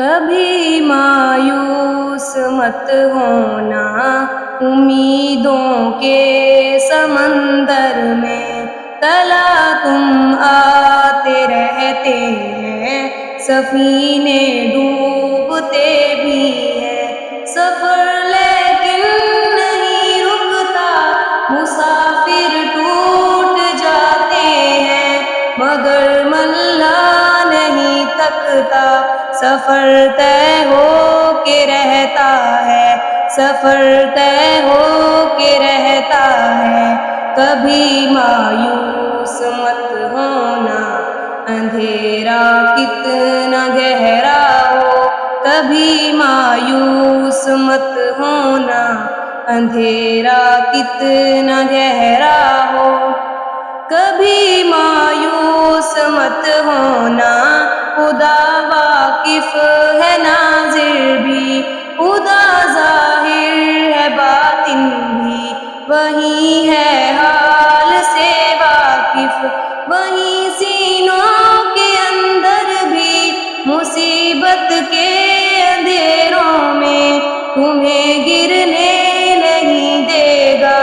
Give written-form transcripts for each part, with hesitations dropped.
کبھی مایوس مت ہونا، امیدوں کے سمندر میں تلا تم آتے رہتے ہیں، سفینے ڈوبتے بھی ہیں، سفر لیکن نہیں رکتا، مسافر ٹوٹ جاتے ہیں، مگر ملا نہیں تھکتا، سفر طے ہو کے رہتا ہے، سفر طے ہو کے رہتا ہے۔ کبھی مایوس مت ہونا، اندھیرا کتنا گہرا ہو، کبھی مایوس مت ہونا، اندھیرا کتنا گہرا ہو، کبھی مایوس مت ہونا، خدا واقف ہے ناظر بھی، خدا ظاہر ہے باطن بھی، وہی ہے حال سے واقف، وہی سینوں کے اندر بھی، مصیبت کے اندھیروں میں تمہیں گرنے نہیں دے گا۔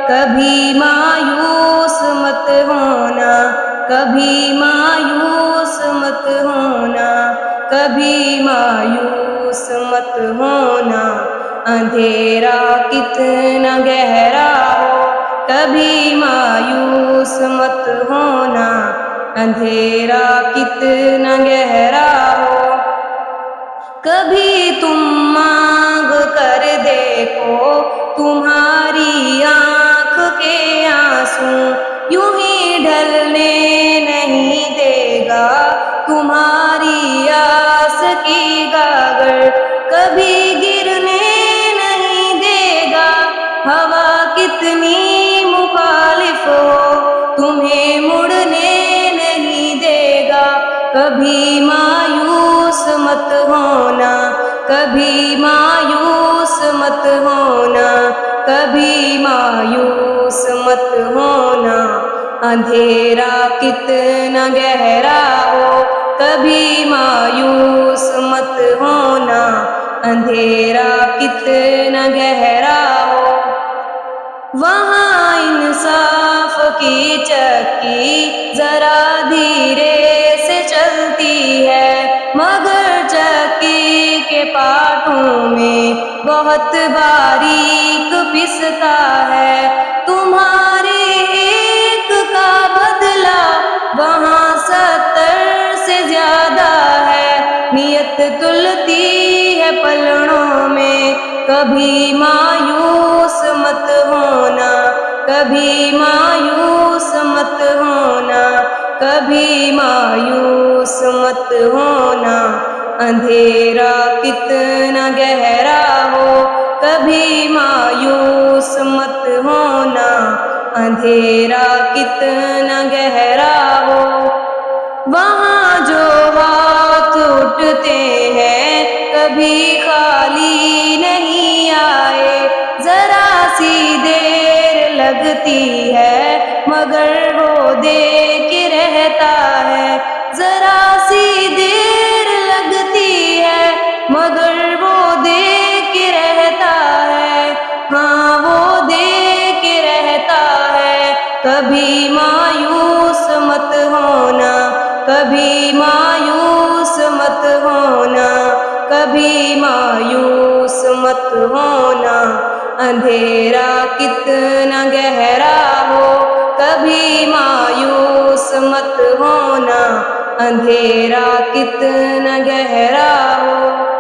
کبھی مایوس مت ہونا، کبھی مایوس مت ہونا، کبھی مایوس مت ہونا، اندھیرا کتنا گہرا ہو، کبھی مایوس مت ہونا، اندھیرا کتنا گہرا ہو۔ کبھی تم مانگ کر دیکھو، تمہاری آنکھ کے آنسو یوں ہی ڈھلنے نہیں دے گا، تمہاری آس کی گاگر کبھی گرنے نہیں دے گا، ہوا کتنی مخالف ہو تمہیں مڑنے نہیں دے گا۔ کبھی مایوس مت ہونا، کبھی مایوس مت ہونا، کبھی مایوس مت ہونا، اندھیرا کتنا گہرا ہو، کبھی مایوس مت ہونا، اندھیرا کتنا گہرا ہو۔ وہاں انصاف کی چکی ذرا دھیرے سے چلتی ہے، مگر چکی کے پاٹوں میں بہت باریک پستا ہے، تمہارے ایک کا بدلہ وہاں 70 سے زیادہ ہے، نیت تلتی ہے پلڑوں میں، کبھی مایوس مت ہونا، کبھی مایوس مت ہونا، کبھی مایوس مت ہونا، اندھیرا کتنا گہرا ہو، کبھی مایوس مت ہونا، اندھیرا کتنا گہرا ہو۔ وہاں جو ہاتھ اٹھتے ہیں کبھی خالی نہیں آئے، ذرا سی دیر لگتی ہے مگر وہ دے کے رہتا ہے، ذرا سی دیر لگتی ہے مگر وہ دے کے رہتا ہے، ہاں وہ دے کے رہتا ہے۔ کبھی مایوس مت ہونا، کبھی مایوس مت ہونا، کبھی مایوس مت ہونا، اندھیرا کتنا گہرا ہو، کبھی مایوس مت ہونا، اندھیرا کتنا گہرا ہو۔